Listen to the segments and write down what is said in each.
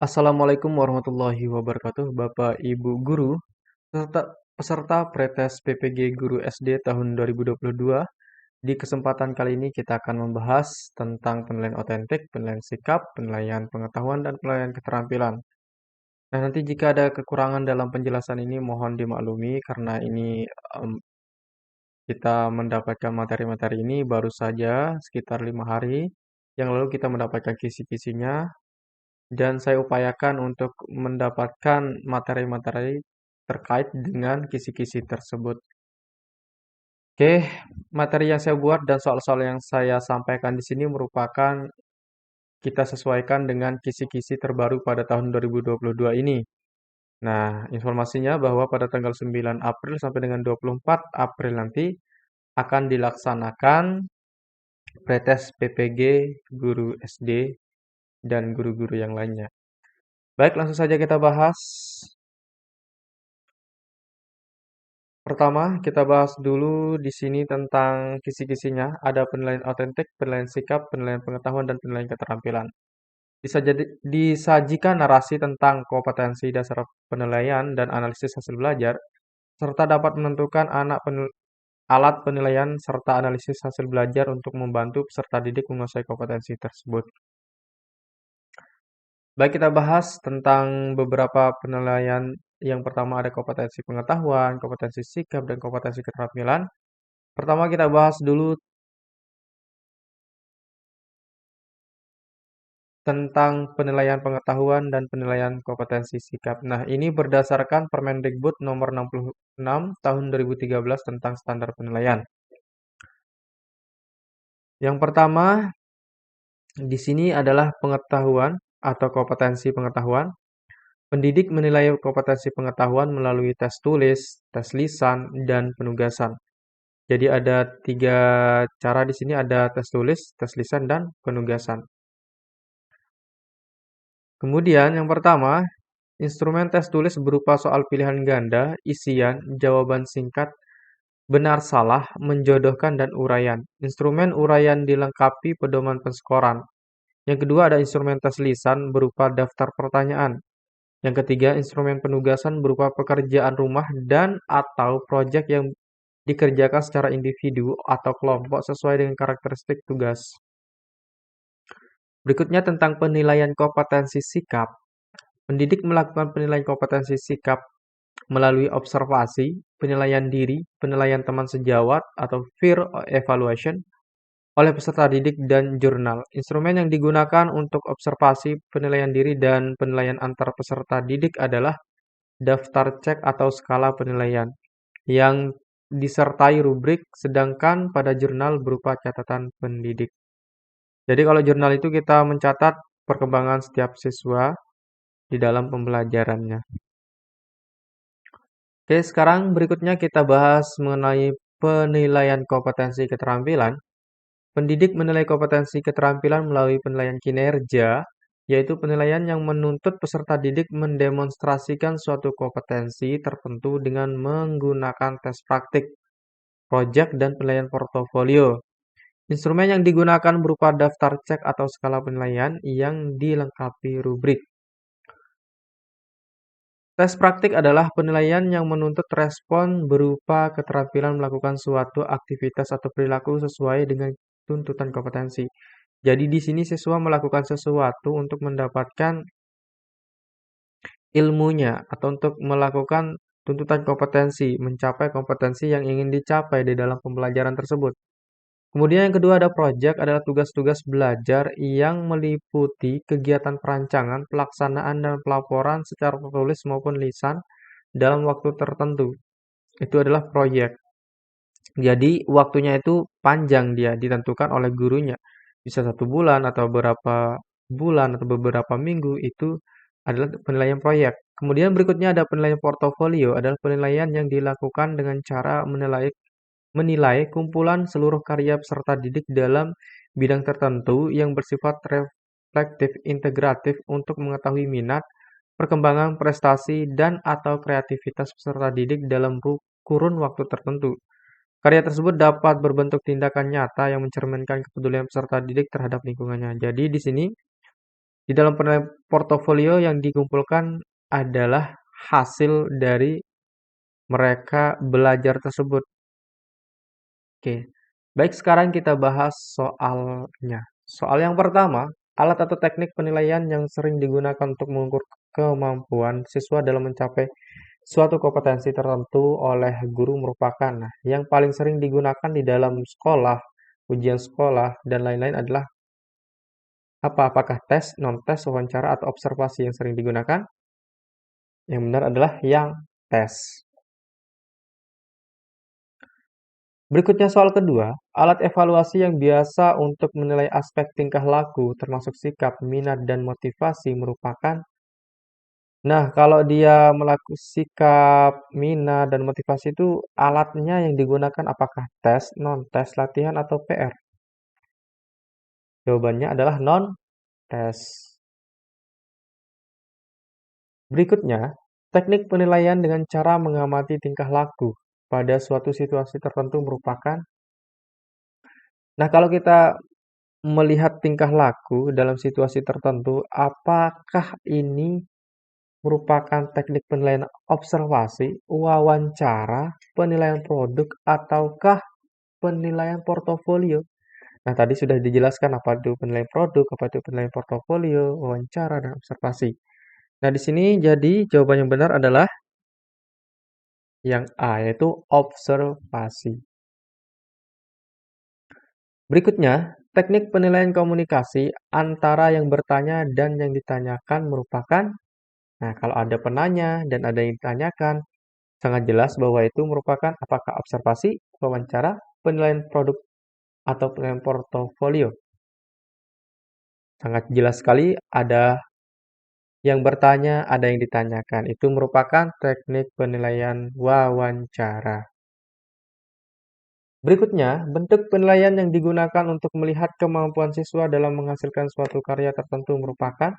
Assalamualaikum warahmatullahi wabarakatuh, Bapak Ibu Guru, peserta Pretest PPG Guru SD tahun 2022. Di kesempatan kali ini kita akan membahas tentang penilaian otentik, penilaian sikap, penilaian pengetahuan, dan penilaian keterampilan. Nah, nanti jika ada kekurangan dalam penjelasan ini mohon dimaklumi karena ini kita mendapatkan materi-materi ini baru saja sekitar 5 hari yang lalu kita mendapatkan kisi-kisinya. Dan saya upayakan untuk mendapatkan materi-materi terkait dengan kisi-kisi tersebut. Oke, materi yang saya buat dan soal-soal yang saya sampaikan di sini merupakan kita sesuaikan dengan kisi-kisi terbaru pada tahun 2022 ini. Nah, informasinya bahwa pada tanggal 9 April sampai dengan 24 April nanti akan dilaksanakan pretest PPG guru SD dan guru-guru yang lainnya. Baik, langsung saja kita bahas. Pertama, kita bahas dulu di sini tentang kisi-kisinya. Ada penilaian otentik, penilaian sikap, penilaian pengetahuan, dan penilaian keterampilan. Disajikan narasi tentang kompetensi dasar penilaian dan analisis hasil belajar, serta dapat menentukan alat penilaian serta analisis hasil belajar untuk membantu peserta didik menguasai kompetensi tersebut. Baik, kita bahas tentang beberapa penilaian. Yang pertama ada kompetensi pengetahuan, kompetensi sikap, dan kompetensi keterampilan. Pertama kita bahas dulu tentang penilaian pengetahuan dan penilaian kompetensi sikap. Nah, ini berdasarkan Permendikbud nomor 66 tahun 2013 tentang standar penilaian. Yang pertama di sini adalah pengetahuan atau kompetensi pengetahuan. Pendidik menilai kompetensi pengetahuan melalui tes tulis, tes lisan, dan penugasan. Jadi ada 3 cara di sini, ada tes tulis, tes lisan, dan penugasan. Kemudian yang pertama, instrumen tes tulis berupa soal pilihan ganda, isian, jawaban singkat, benar salah, menjodohkan, dan uraian. Instrumen uraian dilengkapi pedoman penskoran. Yang kedua ada instrumen tes lisan berupa daftar pertanyaan. Yang ketiga, instrumen penugasan berupa pekerjaan rumah dan atau proyek yang dikerjakan secara individu atau kelompok sesuai dengan karakteristik tugas. Berikutnya tentang penilaian kompetensi sikap. Pendidik melakukan penilaian kompetensi sikap melalui observasi, penilaian diri, penilaian teman sejawat atau peer evaluation oleh peserta didik dan jurnal. Instrumen yang digunakan untuk observasi, penilaian diri, dan penilaian antar peserta didik adalah daftar cek atau skala penilaian yang disertai rubrik, sedangkan pada jurnal berupa catatan pendidik. Jadi kalau jurnal itu kita mencatat perkembangan setiap siswa di dalam pembelajarannya. Oke, sekarang berikutnya kita bahas mengenai penilaian kompetensi keterampilan. Pendidik menilai kompetensi keterampilan melalui penilaian kinerja, yaitu penilaian yang menuntut peserta didik mendemonstrasikan suatu kompetensi tertentu dengan menggunakan tes praktik, proyek, dan penilaian portofolio. Instrumen yang digunakan berupa daftar cek atau skala penilaian yang dilengkapi rubrik. Tes praktik adalah penilaian yang menuntut respon berupa keterampilan melakukan suatu aktivitas atau perilaku sesuai dengan tuntutan kompetensi. Jadi di sini siswa melakukan sesuatu untuk mendapatkan ilmunya atau untuk melakukan tuntutan kompetensi, mencapai kompetensi yang ingin dicapai di dalam pembelajaran tersebut. Kemudian yang kedua ada project, adalah tugas-tugas belajar yang meliputi kegiatan perancangan, pelaksanaan, dan pelaporan secara tertulis maupun lisan dalam waktu tertentu. Itu adalah proyek. Jadi waktunya itu panjang, dia ditentukan oleh gurunya. Bisa 1 bulan atau beberapa bulan atau beberapa minggu, itu adalah penilaian proyek. Kemudian berikutnya ada penilaian portofolio, adalah penilaian yang dilakukan dengan cara menilai kumpulan seluruh karya peserta didik dalam bidang tertentu yang bersifat reflektif integratif untuk mengetahui minat, perkembangan prestasi, dan atau kreativitas peserta didik dalam kurun waktu tertentu. Karya tersebut dapat berbentuk tindakan nyata yang mencerminkan kepedulian peserta didik terhadap lingkungannya. Jadi di sini Di dalam penilaian portofolio yang dikumpulkan adalah hasil dari mereka belajar tersebut. Oke, baik sekarang kita bahas soalnya. Soal yang pertama, alat atau teknik penilaian yang sering digunakan untuk mengukur kemampuan siswa dalam mencapai suatu kompetensi tertentu oleh guru merupakan yang paling sering digunakan di dalam sekolah, ujian sekolah, dan lain-lain adalah apa? Apakah tes, non-tes, wawancara, atau observasi yang sering digunakan? Yang benar adalah yang tes. Berikutnya soal kedua, alat evaluasi yang biasa untuk menilai aspek tingkah laku termasuk sikap, minat, dan motivasi merupakan. Nah, kalau dia melakukan sikap, minat, dan motivasi itu alatnya yang digunakan apakah tes, non-tes, latihan, atau PR? Jawabannya adalah non-tes. Berikutnya, teknik penilaian dengan cara mengamati tingkah laku pada suatu situasi tertentu merupakan. Nah, kalau kita melihat tingkah laku dalam situasi tertentu, apakah ini merupakan teknik penilaian observasi, wawancara, penilaian produk, ataukah penilaian portofolio? Nah, tadi sudah dijelaskan apa itu penilaian produk, apa itu penilaian portofolio, wawancara, dan observasi. Nah, di sini jadi jawaban yang benar adalah yang A, yaitu observasi. Berikutnya, teknik penilaian komunikasi antara yang bertanya dan yang ditanyakan merupakan. Nah, kalau ada penanya dan ada yang ditanyakan, sangat jelas bahwa itu merupakan apakah observasi, wawancara, penilaian produk, atau penilaian portofolio. Sangat jelas sekali ada yang bertanya, ada yang ditanyakan. Itu merupakan teknik penilaian wawancara. Berikutnya, bentuk penilaian yang digunakan untuk melihat kemampuan siswa dalam menghasilkan suatu karya tertentu merupakan.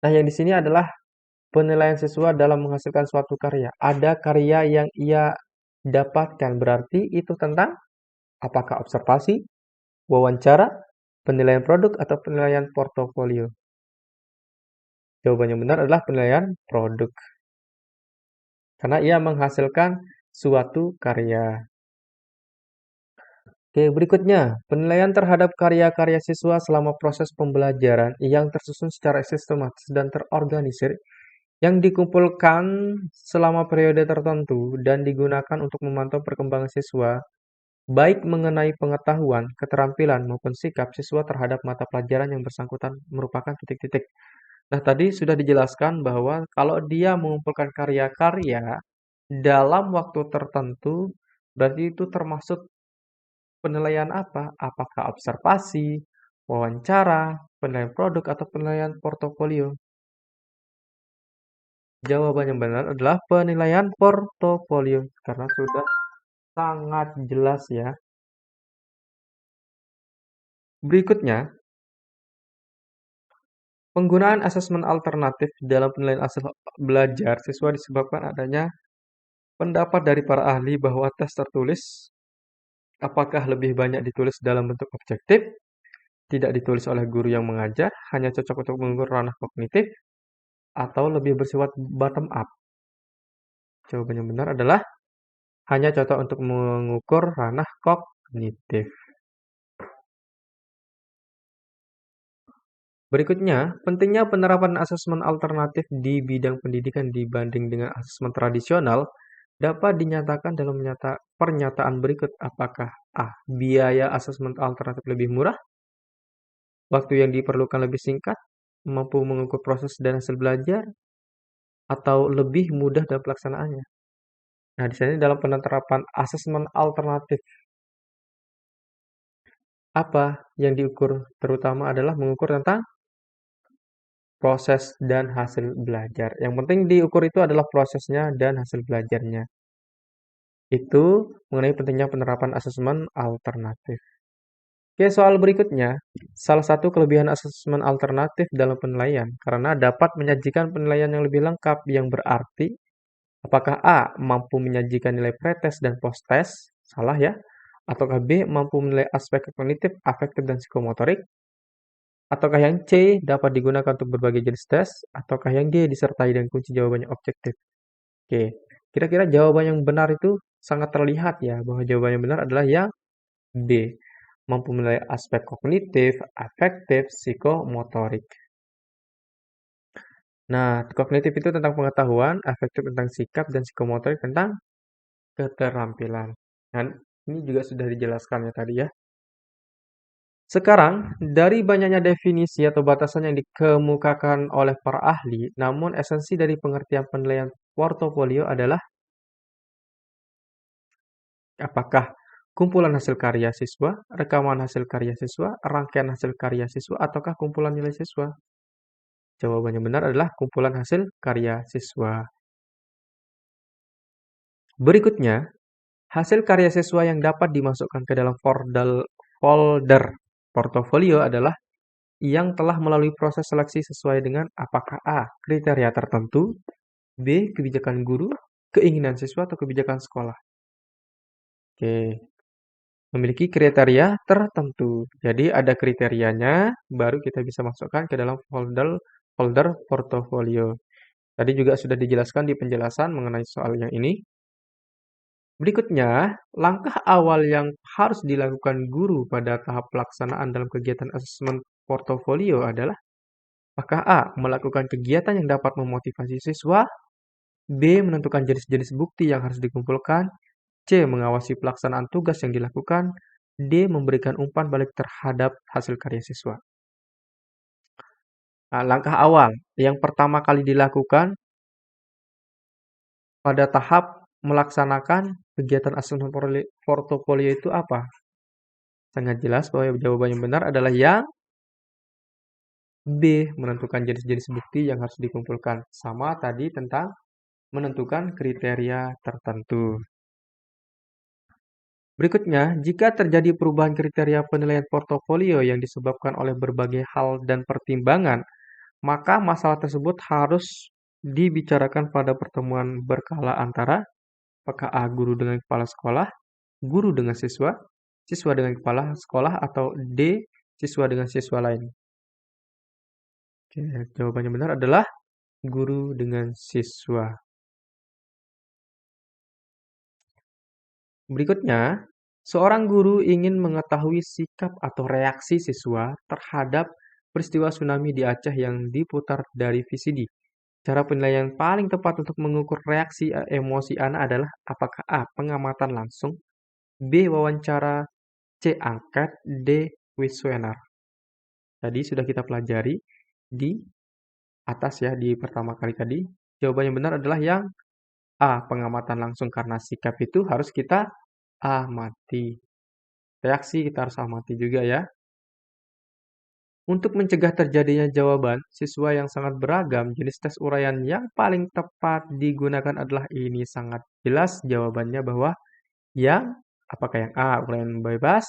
Nah, yang di sini adalah penilaian siswa dalam menghasilkan suatu karya. Ada karya yang ia dapatkan, berarti itu tentang apakah observasi, wawancara, penilaian produk, atau penilaian portofolio. Jawaban yang benar adalah penilaian produk. Karena ia menghasilkan suatu karya. Oke, berikutnya, penilaian terhadap karya-karya siswa selama proses pembelajaran yang tersusun secara sistematis dan terorganisir yang dikumpulkan selama periode tertentu dan digunakan untuk memantau perkembangan siswa, baik mengenai pengetahuan, keterampilan, maupun sikap siswa terhadap mata pelajaran yang bersangkutan merupakan titik-titik. Nah, tadi sudah dijelaskan bahwa kalau dia mengumpulkan karya-karya dalam waktu tertentu, berarti itu termasuk penilaian apa? Apakah observasi, wawancara, penilaian produk, atau penilaian portofolio? Jawaban yang benar adalah penilaian portofolio, karena sudah sangat jelas ya. Berikutnya, penggunaan asesmen alternatif dalam penilaian hasil belajar siswa disebabkan adanya pendapat dari para ahli bahwa tes tertulis apakah lebih banyak ditulis dalam bentuk objektif, tidak ditulis oleh guru yang mengajar, hanya cocok untuk mengukur ranah kognitif, atau lebih bersifat bottom up. Jawaban yang benar adalah hanya cocok untuk mengukur ranah kognitif. Berikutnya, pentingnya penerapan asesmen alternatif di bidang pendidikan dibanding dengan asesmen tradisional dapat dinyatakan dalam pernyataan berikut. Apakah A. Biaya asesmen alternatif lebih murah, waktu yang diperlukan lebih singkat, mampu mengukur proses dan hasil belajar, atau lebih mudah dalam pelaksanaannya? Nah, di sini dalam penerapan asesmen alternatif, apa yang diukur terutama adalah mengukur tentang proses dan hasil belajar. Yang penting diukur itu adalah prosesnya dan hasil belajarnya. Itu mengenai pentingnya penerapan asesmen alternatif. Oke, soal berikutnya, salah satu kelebihan asesmen alternatif dalam penilaian karena dapat menyajikan penilaian yang lebih lengkap yang berarti apakah A mampu menyajikan nilai pretest dan post-test, salah ya, ataukah B mampu menilai aspek kognitif, afektif, dan psikomotorik, Ataukah yang C dapat digunakan untuk berbagai jenis tes? Ataukah yang D disertai dengan kunci jawabannya objektif? Oke, kira-kira jawaban yang benar itu sangat terlihat ya, bahwa jawaban yang benar adalah yang B. Mampu menilai aspek kognitif, afektif, psikomotorik. Nah, kognitif itu tentang pengetahuan, afektif tentang sikap, dan psikomotorik tentang keterampilan. Dan ini juga sudah dijelaskan ya tadi ya. Sekarang, dari banyaknya definisi atau batasan yang dikemukakan oleh para ahli, namun esensi dari pengertian penilaian portofolio adalah apakah kumpulan hasil karya siswa, rekaman hasil karya siswa, rangkaian hasil karya siswa, ataukah kumpulan nilai siswa? Jawabannya benar adalah kumpulan hasil karya siswa. Berikutnya, hasil karya siswa yang dapat dimasukkan ke dalam folder portofolio adalah yang telah melalui proses seleksi sesuai dengan apakah A. Kriteria tertentu, B. Kebijakan guru, keinginan siswa, atau kebijakan sekolah. Oke, memiliki kriteria tertentu. Jadi ada kriterianya, baru kita bisa masukkan ke dalam folder portofolio. Tadi juga sudah dijelaskan di penjelasan mengenai soal yang ini. Berikutnya, langkah awal yang harus dilakukan guru pada tahap pelaksanaan dalam kegiatan asesmen portofolio adalah apakah A. Melakukan kegiatan yang dapat memotivasi siswa, B. Menentukan jenis-jenis bukti yang harus dikumpulkan, C. Mengawasi pelaksanaan tugas yang dilakukan, D. Memberikan umpan balik terhadap hasil karya siswa. Nah, langkah awal yang pertama kali dilakukan pada tahap melaksanakan kegiatan asesmen portofolio itu apa? Sangat jelas bahwa jawaban yang benar adalah yang B. Menentukan jenis-jenis bukti yang harus dikumpulkan. Sama tadi tentang menentukan kriteria tertentu. Berikutnya, jika terjadi perubahan kriteria penilaian portofolio yang disebabkan oleh berbagai hal dan pertimbangan, maka masalah tersebut harus dibicarakan pada pertemuan berkala antara apakah A. Guru dengan kepala sekolah, guru dengan siswa, siswa dengan kepala sekolah, atau D. Siswa dengan siswa lain. Oke, jawabannya benar adalah guru dengan siswa. Berikutnya, seorang guru ingin mengetahui sikap atau reaksi siswa terhadap peristiwa tsunami di Aceh yang diputar dari VCD. Cara penilaian paling tepat untuk mengukur reaksi emosi anak adalah apakah A. Pengamatan langsung, B. Wawancara, C. Angket, D. Kuesioner. Tadi sudah kita pelajari di atas ya, di pertama kali tadi. Jawaban yang benar adalah yang A. Pengamatan langsung karena sikap itu harus kita amati. Reaksi kita harus amati juga ya. Untuk mencegah terjadinya jawaban siswa yang sangat beragam, jenis tes uraian yang paling tepat digunakan adalah ini sangat jelas jawabannya bahwa yang apakah yang A. Uraian bebas,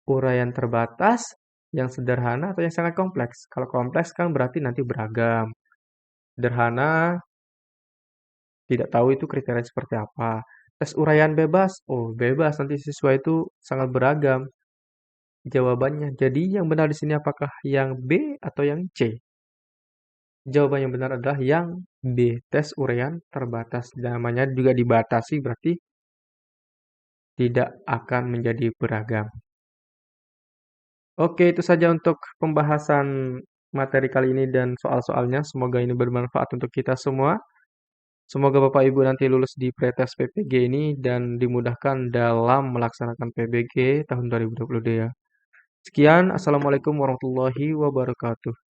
uraian terbatas, yang sederhana, atau yang sangat kompleks. Kalau kompleks kan berarti nanti beragam. Sederhana, tidak tahu itu kriteria seperti apa. Tes uraian bebas, oh bebas, nanti siswa itu sangat beragam jawabannya. Jadi yang benar di sini apakah yang B atau yang C? Jawaban yang benar adalah yang B, tes uraian terbatas. Namanya juga dibatasi berarti tidak akan menjadi beragam. Oke, itu saja untuk pembahasan materi kali ini dan soal-soalnya. Semoga ini bermanfaat untuk kita semua. Semoga Bapak Ibu nanti lulus di pretest PPG ini dan dimudahkan dalam melaksanakan PBG tahun 2022 ya. Sekian, Assalamualaikum warahmatullahi wabarakatuh.